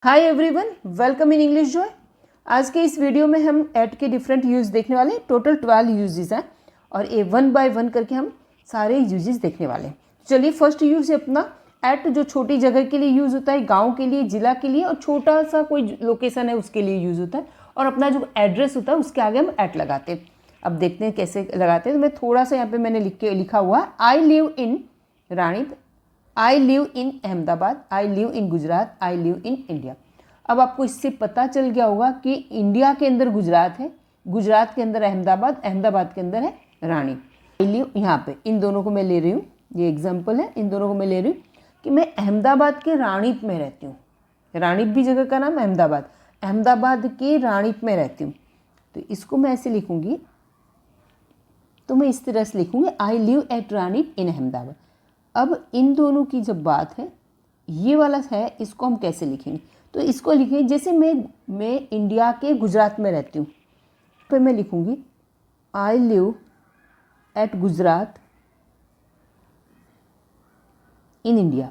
Hi everyone, welcome in English Joy. आज के इस वीडियो में हम एट के डिफरेंट यूज़ देखने वाले हैं। टोटल 12 यूजेस हैं और ये वन बाय वन करके हम सारे यूजेस देखने वाले हैं। चलिए, फर्स्ट यूज़ है अपना एट, जो छोटी जगह के लिए यूज़ होता है, गांव के लिए, जिला के लिए, और छोटा सा कोई लोकेशन है उसके लिए यूज़ होता है। और अपना जो एड्रेस होता है उसके आगे हम एट लगाते हैं। अब देखते हैं कैसे लगाते हैं। तो मैं थोड़ा सा यहाँ पे मैंने लिखा हुआ है, I live in Rani, I live in Ahmedabad, I live in Gujarat, I live in India. अब आपको इससे पता चल गया होगा कि इंडिया के अंदर गुजरात है, गुजरात के अंदर अहमदाबाद, अहमदाबाद के अंदर है रानी। आई लिव यहाँ पे इन दोनों को मैं ले रही हूँ, ये एग्जाम्पल है, इन दोनों को मैं ले रही हूँ कि मैं अहमदाबाद के रानीप में रहती हूँ। रानीप भी जगह का नाम अहमदाबाद, अहमदाबाद के रानीप में रहती हूँ। तो इसको मैं ऐसे लिखूँगी, तो मैं इस तरह से लिखूँगी, आई लिव एट रानीप इन अहमदाबाद। अब इन दोनों की जब बात है, ये वाला है, इसको हम कैसे लिखेंगे? तो इसको लिखेंगे जैसे मैं इंडिया के गुजरात में रहती हूँ, तो मैं लिखूँगी आई live eight Gujarat in India.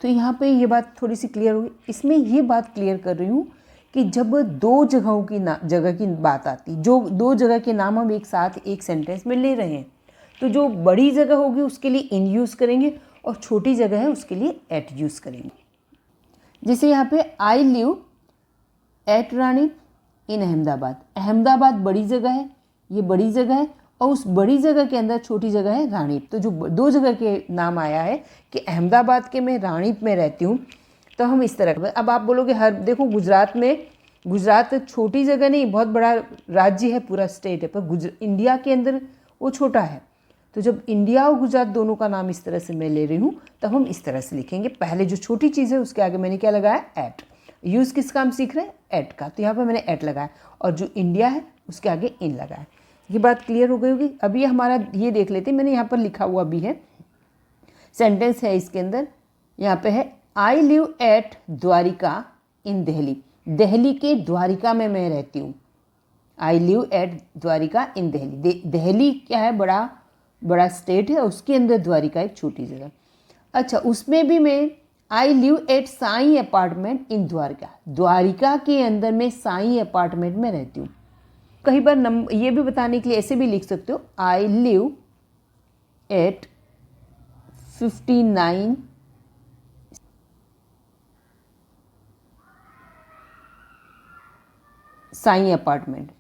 तो यहाँ पे ये बात थोड़ी सी क्लियर होगी। इसमें ये बात क्लियर कर रही हूँ कि जब दो जगहों की जगह की बात आती, जो दो जगह के नाम हम एक साथ एक सेंटेंस में ले रहे हैं, तो जो बड़ी जगह होगी उसके लिए इन यूज़ करेंगे और छोटी जगह है उसके लिए एट यूज़ करेंगे। जैसे यहाँ पे आई लिव एट रानी इन अहमदाबाद, अहमदाबाद बड़ी जगह है, ये बड़ी जगह है, और उस बड़ी जगह के अंदर छोटी जगह है रानीप। तो जो दो जगह के नाम आया है कि अहमदाबाद के मैं रानीप में रहती हूँ, तो हम इस तरह। अब आप बोलोगे देखो गुजरात में, गुजरात छोटी जगह नहीं, बहुत बड़ा राज्य है, पूरा स्टेट है, पर इंडिया के अंदर वो छोटा है। तो जब इंडिया और गुजरात दोनों का नाम इस तरह से मैं ले रही हूँ, तब हम इस तरह से लिखेंगे। पहले जो छोटी चीज़ है उसके आगे मैंने क्या लगाया? एट। यूज़ किसका हम सीख रहे हैं? एट का। तो यहाँ पर मैंने एट लगाया, और जो इंडिया है उसके आगे इन लगाया। ये बात क्लियर हो गई होगी। अभी हमारा ये देख लेते हैं, मैंने यहाँ पर लिखा हुआ भी है, सेंटेंस है इसके अंदर, यहाँ पे है आई लिव एट द्वारिका इन दिल्ली, दिल्ली के द्वारिका में मैं रहती हूँ। आई लिव एट द्वारिका इन दिल्ली, दिल्ली क्या है? बड़ा स्टेट है, उसके अंदर द्वारिका एक छोटी जगह। अच्छा, उसमें भी मैं I live at Sai apartment in Dwarka, Dwarka के अंदर मैं साई अपार्टमेंट में रहती हूँ। कई बार ये भी बताने के लिए ऐसे भी लिख सकते हो, आई लिव एट 59 साई अपार्टमेंट।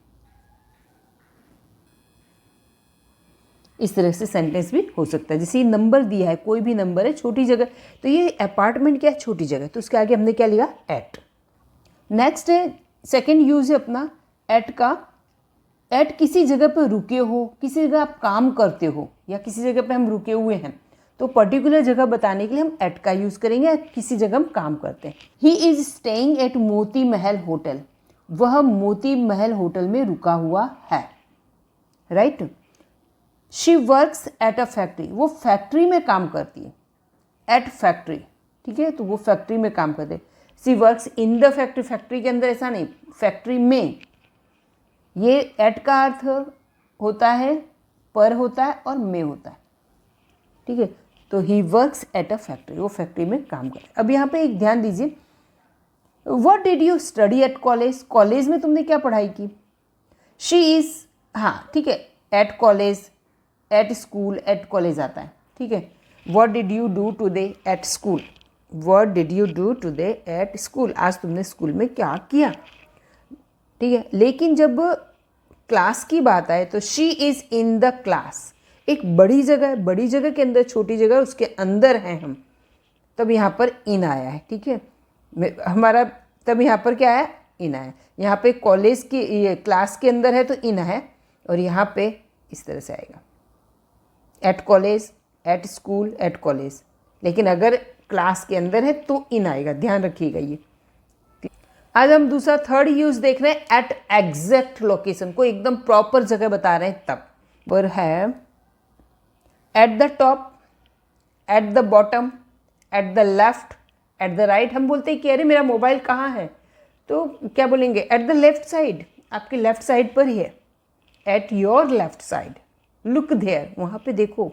इस तरह से सेंटेंस भी हो सकता है। जैसे ये नंबर दिया है, कोई भी नंबर है, छोटी जगह, तो ये अपार्टमेंट क्या है? छोटी जगह, तो उसके आगे हमने क्या लिखा? एट। नेक्स्ट है, सेकंड यूज है अपना एट का। एट किसी जगह पर रुके हो, किसी जगह आप काम करते हो, या किसी जगह पे हम रुके हुए हैं, तो पर्टिकुलर जगह बताने के लिए हम एट का यूज़ करेंगे। किसी जगह हम काम करते हैं। He is staying at Moti Mahal hotel, वह मोती महल होटल में रुका हुआ है। Right. She works at a factory, वो फैक्ट्री में काम करती है। एट फैक्ट्री, ठीक है, तो वो फैक्ट्री में काम करते हैं। She works in the factory, factory के अंदर ऐसा नहीं, फैक्ट्री में। ये एट का अर्थ होता है पर होता है और में होता है, ठीक है। तो he works at a factory, वो फैक्ट्री में काम करते हैं। अब यहाँ पे एक ध्यान दीजिए, what did you study at college, college में तुमने क्या पढ़ाई की? शी इज़, हाँ ठीक है, at college, at school, at college आता है, ठीक है। What did you do today at school, what did you do today at school, आज तुमने स्कूल में क्या किया, ठीक है। लेकिन जब क्लास की बात आए तो she is in the class, एक बड़ी जगह, बड़ी जगह के अंदर छोटी जगह, उसके अंदर हैं हम, तब यहाँ पर इन आया है, ठीक है। हमारा तब यहाँ पर क्या आया? इन आया। यहाँ पे कॉलेज की, ये क्लास के अंदर है तो इन है, और यहाँ पे इस तरह से आएगा at college, at school, at college. लेकिन अगर क्लास के अंदर है तो इन आएगा, ध्यान रखिएगा ये। आज हम दूसरा थर्ड यूज़ देख रहे हैं, एट एग्जैक्ट लोकेशन, को एकदम प्रॉपर जगह बता रहे हैं तब। पर है at the top, at the bottom, eight the left, eight the right. हम बोलते हैं कि अरे मेरा मोबाइल कहाँ है, तो क्या बोलेंगे? एट द लेफ्ट साइड, आपके लेफ्ट साइड पर ही है। At your left side, look there, वहाँ पे देखो।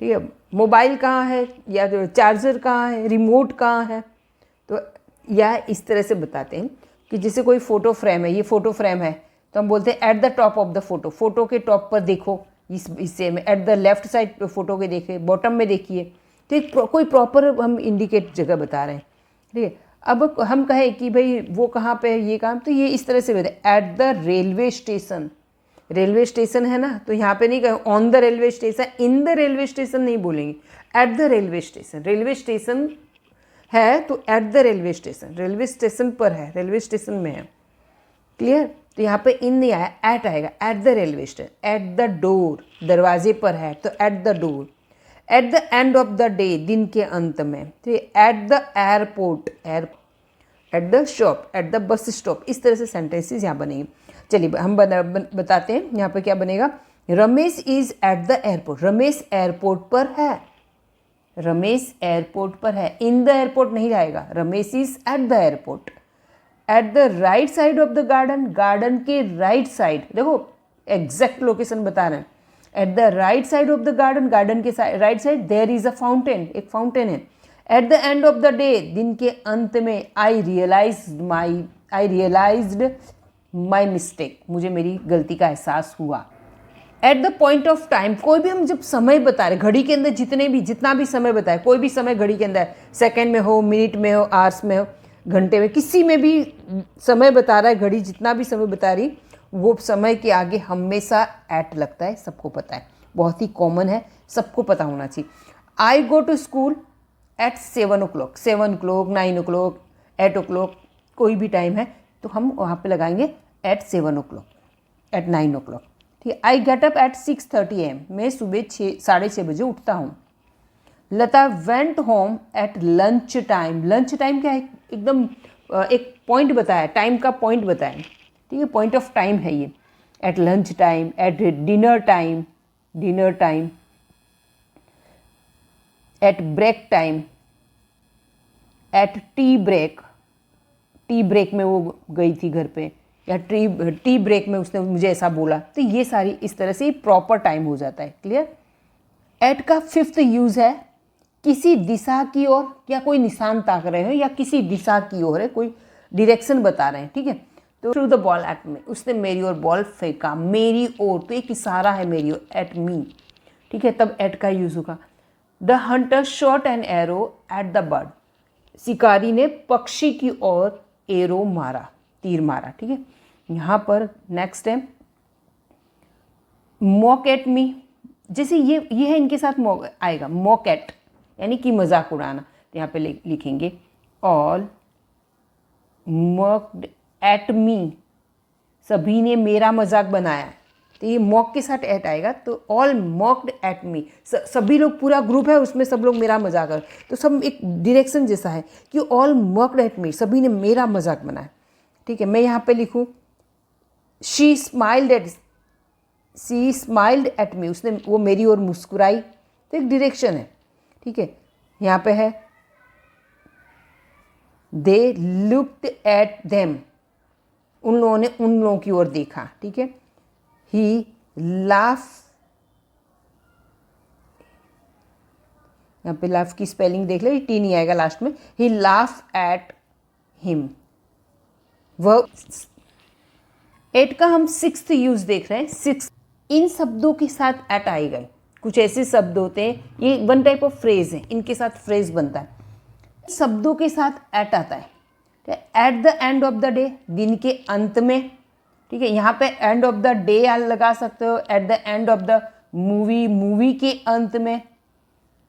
ठीक है, मोबाइल कहाँ है या तो चार्जर कहाँ है, रिमोट कहाँ है। तो या इस तरह से बताते हैं कि जैसे कोई फ़ोटो फ्रेम है, ये फ़ोटो फ्रेम है तो हम बोलते हैं at the top of the photo, photo के टॉप पर देखो, इस हिस्से में at the left side photo के देखिए, बॉटम में देखिए। तो एक कोई प्रॉपर हम इंडिकेट जगह बता रहे हैं, ठीक है। अब हम कहें कि भाई वो कहाँ पे है, ये काम, तो ये इस तरह से बताए at the railway station. Railway station है ना, तो यहाँ पे नहीं कहें on the railway station, in the railway station नहीं बोलेंगे, at the railway station. Railway station है तो at the railway station, railway station पर है, रेलवे स्टेशन में है, क्लियर। तो यहाँ पे इन नहीं आया, एट आएगा, at the railway station. At the door, दरवाजे पर है तो at the door. Eight the end of the day, दिन के अंत में। तो eight the airport, at the shop, at the bus stop. इस तरह से सेंटेंसेस यहाँ बनेंगे। चलिए हम बताते हैं यहाँ पे क्या बनेगा। Ramesh is at the airport, Ramesh airport पर है, रमेश एयरपोर्ट पर है। इन द एयरपोर्ट नहीं रहेगा, Ramesh is at the airport. At the right side of the garden, garden के राइट साइड, देखो एग्जैक्ट लोकेशन बता रहे हैं। At the right side of the garden, garden के right side there is a fountain, एक fountain है। At the end of the day, दिन के अंत में, आई रियलाइज्ड माई मिस्टेक, मुझे मेरी गलती का एहसास हुआ। At the point of time, कोई भी हम जब समय बता रहे, घड़ी के अंदर जितना भी समय बताए, कोई भी समय घड़ी के अंदर, सेकेंड में हो, मिनट में हो, आवर्स में हो, घंटे में, किसी में भी समय बता रहा है, घड़ी जितना भी समय बता रही, वो समय के आगे हमेशा एट लगता है, सबको पता है, बहुत ही कॉमन है, सबको पता होना चाहिए। I go to school at 7 o'clock, 7 o'clock, 9 o'clock, 8 o'clock, कोई भी टाइम है तो हम वहाँ पे लगाएंगे एट 7 o'clock, एट 9 o'clock, ठीक है। I get up at 6:30 AM, मैं सुबह 6:30 बजे उठता हूँ। Lata went home at lunch time, lunch time क्या है, एकदम एक पॉइंट बताया, टाइम का पॉइंट बताया, ठीक है, पॉइंट ऑफ टाइम है ये। At lunch time, at dinner time, dinner time, at break time, at tea break, tea break में वो गई थी घर पे, या टी ब्रेक में उसने मुझे ऐसा बोला। तो ये सारी इस तरह से प्रॉपर टाइम हो जाता है, क्लियर। एट का 5th यूज़ है किसी दिशा की ओर, या कोई निशान ताक रहे हो या किसी दिशा की ओर है, कोई डायरेक्शन बता रहे हैं, ठीक है। तो through the ball at me, उसने मेरी ओर बॉल फेंका, मेरी ओर, तो एक इशारा है मेरी ओर, एट मी, ठीक है, तब एट का यूज़ होगा। The Hunter shot an arrow at the bird, शिकारी ने पक्षी की ओर एरो मारा, तीर मारा, ठीक है। यहाँ पर नेक्स्ट है मॉक एट मी, जैसे ये है, इनके साथ आएगा मॉक एट, यानी कि मजाक उड़ाना। तो यहाँ पे लिखेंगे ऑल मॉक्ड एट मी, सभी ने मेरा मजाक बनाया। तो ये मॉक के साथ एट आएगा, तो ऑल मॉक्ड एट मी, सभी लोग, पूरा ग्रुप है उसमें, सब लोग मेरा मजाक कर, तो सब एक डायरेक्शन जैसा है कि ऑल मॉक्ड एट मी, सभी ने मेरा मजाक बनाया, ठीक है। मैं यहाँ पे लिखूँ शी स्माइल्ड एट मी, उसने, वो मेरी ओर मुस्कुराई, तो एक डायरेक्शन है, ठीक है। यहाँ पे है दे लुक्ड एट देम, उन लोगों ने उन लोगों की ओर देखा, ठीक है। ही लाफ, यहाँ पे लाफ की स्पेलिंग देख ले, टी नहीं आएगा लास्ट में। ही लाफ एट हिम, वह। एट का हम 6th यूज देख रहे हैं, 6। इन शब्दों के साथ एट आएगा, कुछ ऐसे शब्द होते हैं, ये वन टाइप ऑफ फ्रेज है, इनके साथ फ्रेज बनता है, शब्दों के साथ एट आता है। At the end of the day, दिन के अंत में, ठीक है। यहाँ पे एंड ऑफ द डे लगा सकते हो, at the end of the movie, movie के अंत में,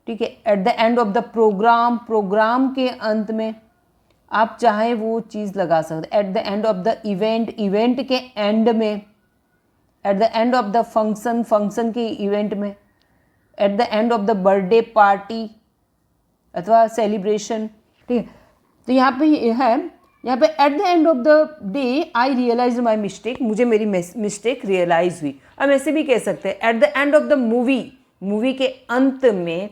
ठीक है। At the end of the program, program के अंत में, आप चाहे वो चीज़ लगा सकते। At the end of the event, event के एंड में। At the end of the function, function के इवेंट में। At the end of the birthday party अथवा सेलिब्रेशन, ठीक है। तो यहाँ पे है, यहाँ पे eight the end of the day I realise my mistake, मुझे मेरी मिस्टेक रियलाइज हुई। हम ऐसे भी कह सकते हैं at the end of the movie, movie के अंत में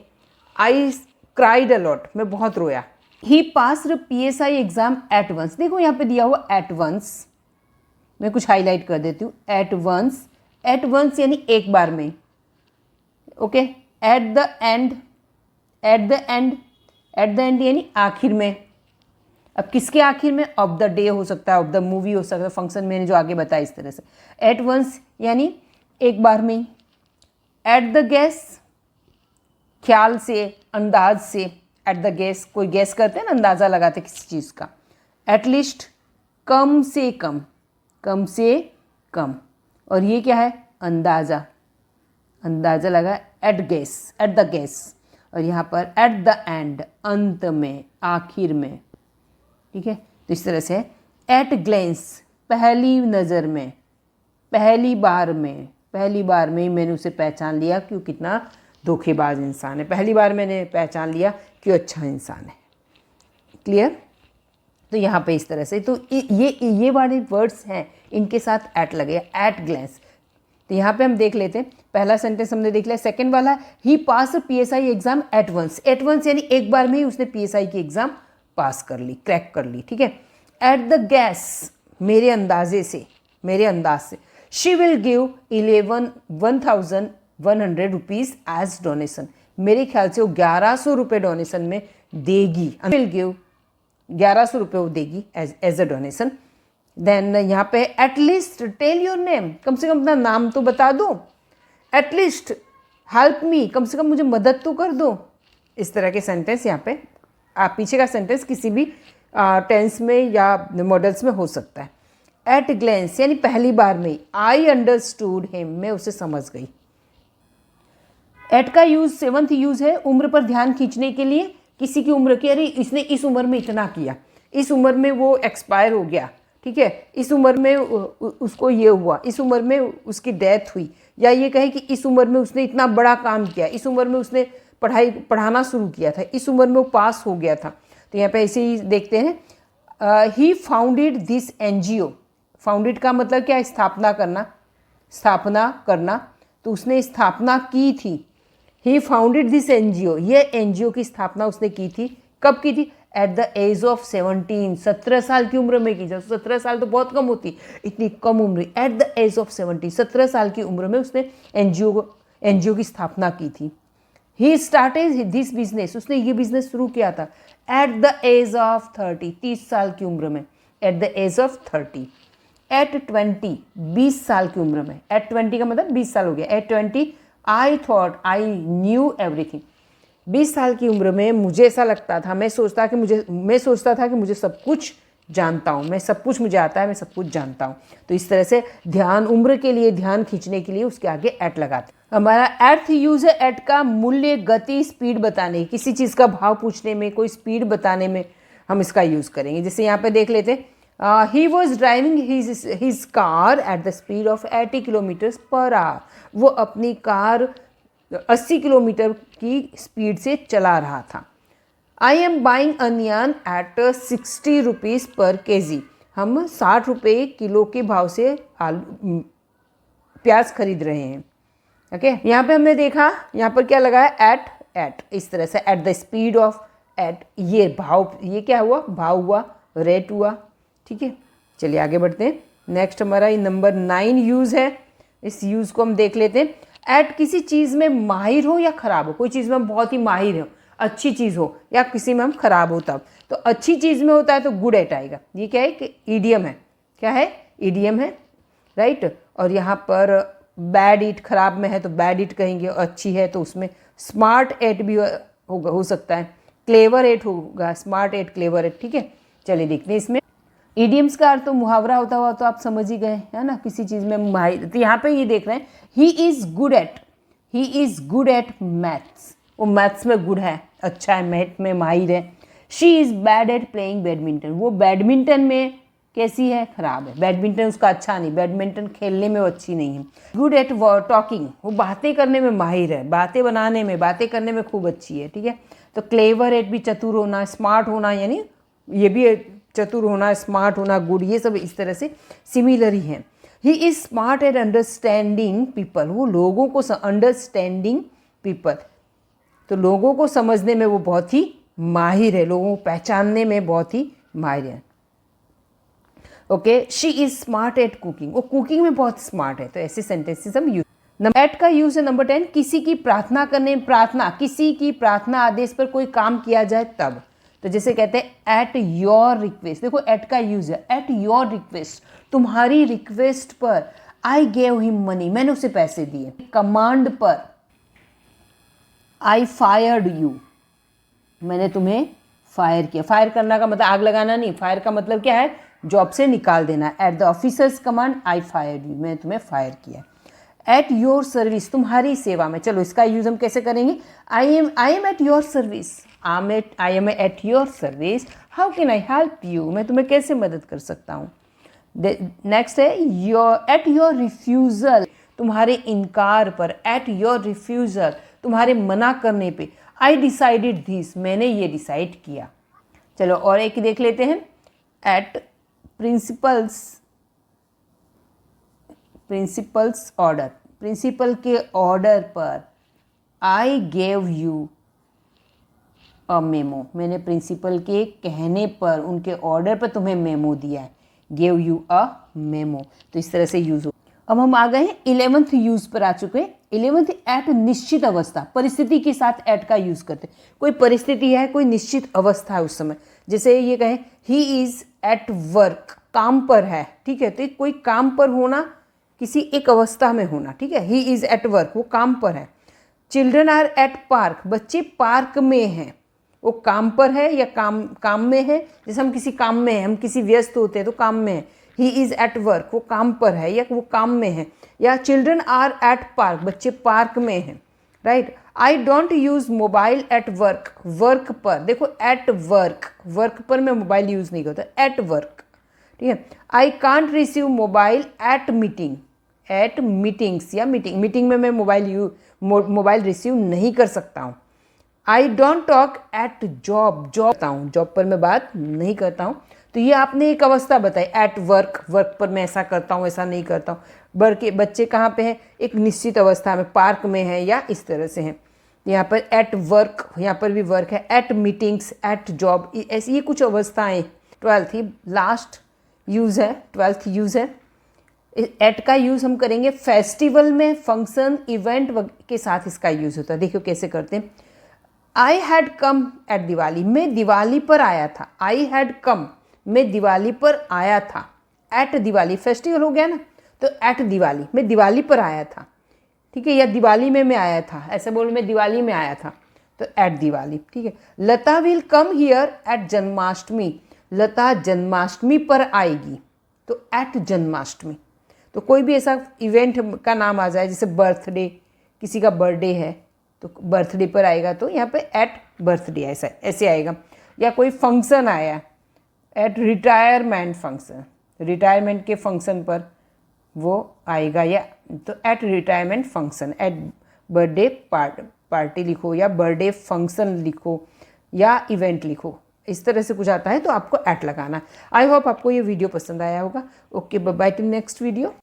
आई क्राइड अ लॉट, मैं बहुत रोया। He passed PSI exam at once, देखो यहाँ पे दिया हुआ एट वंस, मैं कुछ हाईलाइट कर देती हूँ। एट वंस, एट वंस यानी एक बार में, okay. Eight the and, eight the and, eight the and यानी आखिर में। अब किसके आखिर में? ऑफ द डे हो सकता है, ऑफ द मूवी हो सकता है, फंक्शन मैंने जो आगे बताया इस तरह से। एट वंस यानी एक बार में ही। एट द गेस ख्याल से, अंदाज से। एट द गेस, कोई गेस करते हैं ना, अंदाज़ा लगाते किसी चीज़ का। एटलीस्ट कम से कम, कम से कम। और ये क्या है? अंदाज़ा, अंदाज़ा लगा। At guess, at the guess. और यहाँ पर एट द एंड, अंत में, आखिर में। ठीक है, तो इस तरह से एट ग्लेंस, पहली नज़र में, पहली बार में, पहली बार में ही मैंने उसे पहचान लिया कि वो कितना धोखेबाज इंसान है। पहली बार मैंने पहचान लिया कि वो अच्छा इंसान है। क्लियर? तो यहाँ पे इस तरह से, तो ये वाले वर्ड्स हैं, इनके साथ एट लगे, एट ग्लेंस। तो यहाँ पे हम देख लेते हैं, पहला सेंटेंस हमने देख लिया। सेकंड वाला, he pass PSI exam at once. At once यानी एक बार में ही उसने पीएसआई की एग्जाम पास कर ली, क्रैक कर ली। ठीक है। एट द गैस, मेरे अंदाजे से, मेरे अंदाज से। She will give 1100 rupees as donation. मेरे ख्याल से वो 1100 रुपये डोनेशन में देगी। विल गिव 1100 रुपये वो देगी एज अ डोनेशन। देन यहाँ पे एटलीस्ट टेल योर नेम, कम से कम अपना नाम तो बता दो। एटलीस्ट हेल्प मी, कम से कम मुझे मदद तो कर दो। इस तरह के सेंटेंस यहाँ पे, आप पीछे का सेंटेंस किसी भी टेंस में या मॉडल्स में हो सकता है। एट ग्लेंस यानी पहली बार में। आई अंडरस्टूड हिम, मैं उसे समझ गई। एट का यूज, सेवंथ यूज है उम्र पर ध्यान खींचने के लिए। किसी की उम्र की, अरे इसने इस उम्र में इतना किया, इस उम्र में वो एक्सपायर हो गया, ठीक है, इस उम्र में उसको ये हुआ, इस उम्र में उसकी डेथ हुई, या ये कहे कि इस उम्र में उसने इतना बड़ा काम किया, इस उम्र में उसने पढ़ाना शुरू किया था, इस उम्र में वो पास हो गया था। तो यहाँ पे ऐसे ही देखते हैं, ही फाउंडेड दिस एनजीओ। फाउंडेड का मतलब क्या है? स्थापना करना, स्थापना करना। तो उसने स्थापना की थी। ही फाउंडेड दिस एनजीओ, ये एनजीओ की स्थापना उसने की थी। कब की थी? एट द एज ऑफ 17, 17 साल की उम्र में की। 17 साल तो बहुत कम होती, इतनी कम उम्र। एट द एज ऑफ 17, 17 साल की उम्र में उसने एनजीओ की स्थापना की थी। ही स्टार्टेड दिस बिजनेस, उसने ये बिजनेस शुरू किया था एट द एज ऑफ 30, 30 साल की उम्र में। At the age of 30। At 20, 20 साल की उम्र में। एट 20 का मतलब 20 साल हो गया। At 20 I thought I knew everything. 20 साल की उम्र में मुझे ऐसा लगता था, मैं सोचता था कि मुझे सब कुछ जानता हूँ, मैं सब कुछ मुझे आता है, मैं सब कुछ जानता हूँ। तो इस तरह से ध्यान, उम्र के लिए ध्यान खींचने के लिए उसके आगे एट लगाते हैं। हमारा एट यूज है एट का मूल्य, गति, स्पीड बताने, किसी चीज़ का भाव पूछने में, कोई स्पीड बताने में हम इसका यूज़ करेंगे। जैसे यहाँ पे देख लेते हैं, he was driving his car eight the speed of 80 kilometres per hour. वो अपनी कार 80 किलोमीटर की स्पीड से चला रहा था। I am buying onion at 60 rupees per KG. हम 60 रुपये किलो के भाव से आलू प्याज खरीद रहे हैं। ओके, यहाँ पे हमने देखा, यहाँ पर क्या लगा है? एट इस तरह से, at the speed of at, ये भाव, ये क्या हुआ? भाव हुआ, रेट हुआ। ठीक है, चलिए आगे बढ़ते हैं। नेक्स्ट हमारा ये नंबर 9 यूज़ है। इस यूज़ को हम देख लेते हैं। एट किसी चीज़ में माहिर हो या ख़राब हो, कोई चीज़ में हम बहुत ही माहिर हो, अच्छी चीज़ हो, या किसी में हम ख़राब हो तब। तो अच्छी चीज़ में होता है तो गुड एट आएगा। ये क्या है? कि ईडियम है। क्या है? ईडियम है, राइट। और यहाँ पर बैड इट, ख़राब में है तो बैड इट कहेंगे, और अच्छी है तो उसमें स्मार्ट एट भी हो सकता है, क्लेवर एट होगा, स्मार्ट एट, क्लेवर एट। ठीक है, चलिए देखते हैं इसमें। इडियम्स का अर्थ तो मुहावरा होता हुआ तो आप समझ ही गए, है ना, किसी चीज़ में माहिर। तो यहाँ पे ये देख रहे हैं, he is good at maths. वो मैथ्स में गुड है, अच्छा है, मैथ में माहिर है। She is bad at playing badminton. वो बैडमिंटन में कैसी है? खराब है। बैडमिंटन उसका अच्छा नहीं, बैडमिंटन खेलने में वो अच्छी नहीं है। गुड एट टॉकिंग, वो बातें करने में माहिर है, बातें बनाने में, बातें करने में खूब अच्छी है। ठीक है, तो क्लेवर एट भी चतुर होना, स्मार्ट होना, यानी ये भी चतुर होना, स्मार्ट होना, गुड, ये सब इस तरह से सिमिलर ही हैं। He is smart eight understanding people. वो लोगों को अंडरस्टैंडिंग पीपल, तो लोगों को समझने में वो बहुत ही माहिर है, लोगों को पहचानने में बहुत ही माहिर है। Okay, she is smart at cooking. वो कुकिंग में बहुत स्मार्ट है। तो ऐसे सेंटेंसेस हम यूज। एट का यूज है नंबर 10, किसी की प्रार्थना करने, प्रार्थना, किसी की प्रार्थना आदेश पर कोई काम किया जाए तब। तो जैसे कहते हैं एट योर रिक्वेस्ट, देखो एट का यूज है, एट योर रिक्वेस्ट, तुम्हारी रिक्वेस्ट पर, आई गेव हिम मनी, मैंने उसे पैसे दिए, कमांड पर, आई फायर्ड यू, मैंने तुम्हें फायर किया। फायर करना का मतलब आग लगाना नहीं, फायर का मतलब क्या है, जॉब से निकाल देना। At the officers command I fired you, मैंने तुम्हें फायर किया। एट योर सर्विस, तुम्हारी सेवा में। चलो इसका यूज हम कैसे करेंगे, I am at your service, I am at your service, how can I help you, मैं तुम्हें कैसे मदद कर सकता हूँ। नेक्स्ट है एट योर रिफ्यूज़ल, तुम्हारे इनकार पर, एट योर रिफ्यूज़ल, तुम्हारे मना करने पे, आई डिसाइडेड दिस, मैंने ये डिसाइड किया। चलो और एक देख लेते हैं, एट प्रिंसिपल्स ऑर्डर, प्रिंसिपल के ऑर्डर पर, I gave you a memo, मैंने प्रिंसिपल के कहने पर, उनके ऑर्डर पर तुम्हें मेमो दिया है, गेव यू अ मेमो। तो इस तरह से यूज हो। अब हम आ गए हैं 11th यूज पर आ चुके हैं। 11th एट निश्चित अवस्था, परिस्थिति के साथ एट का यूज करते हैं। कोई परिस्थिति है, कोई निश्चित अवस्था है उस समय, जैसे ये कहें ही इज एट वर्क, काम पर है, ठीक है। तो कोई काम पर होना, किसी एक अवस्था में होना, ठीक है। ही इज एट वर्क, वो काम पर है। चिल्ड्रन आर एट पार्क, बच्चे पार्क में हैं, वो काम पर है या काम में है। जैसे हम किसी काम में हैं, हम किसी व्यस्त होते हैं तो काम में है। ही इज एट वर्क, वो काम पर है या वो काम में है। या चिल्ड्रन आर एट पार्क, बच्चे पार्क में हैं, right. I don't use mobile at work, work पर, देखो एट वर्क, वर्क पर मैं मोबाइल यूज नहीं करता, एट वर्क, ठीक है। I can't receive mobile at meeting, at meetings या मीटिंग में मैं मोबाइल रिसीव नहीं कर सकता हूँ। I don't talk at job, job पर मैं बात नहीं करता हूँ। तो ये आपने एक अवस्था बताई, एट वर्क, वर्क पर मैं ऐसा करता हूँ, ऐसा नहीं करता हूँ। बच्चे कहाँ पे हैं, एक निश्चित अवस्था में, पार्क में है या इस तरह से हैं। यहाँ पर एट वर्क, यहाँ पर भी वर्क है। एट मीटिंग्स, एट जॉब, ऐसी ये कुछ अवस्थाएं। 12th, ही लास्ट यूज़ है, 12th यूज़ है। एट का यूज़ हम करेंगे फेस्टिवल में, फंक्शन, इवेंट के साथ इसका यूज़ होता है। देखियो कैसे करते हैं। I had come at Diwali, मैं दिवाली पर आया था। आई हैड कम, मैं दिवाली पर आया था। एट दिवाली, फेस्टिवल हो गया ना, तो एट दिवाली, मैं दिवाली पर आया था, ठीक है। या दिवाली में मैं आया था, ऐसे बोलो मैं दिवाली में आया था, तो एट दिवाली, ठीक है। Lata will come here at Janmashtami, Lata Janmashtami पर आएगी, तो एट जन्माष्टमी। तो कोई भी ऐसा इवेंट का नाम आ जाए, जैसे बर्थडे, किसी का बर्थडे है तो बर्थडे पर आएगा, तो यहाँ पे एट बर्थडे ऐसे आएगा। या कोई फंक्शन आया, एट रिटायरमेंट फंक्शन, रिटायरमेंट के फंक्शन पर वो आएगा, या तो at retirement function, at birthday party लिखो, या बर्थडे फंक्शन लिखो, या इवेंट लिखो, इस तरह से कुछ आता है तो आपको एट लगाना। आई होप आपको ये वीडियो पसंद आया होगा। Okay, bye bye, till next video.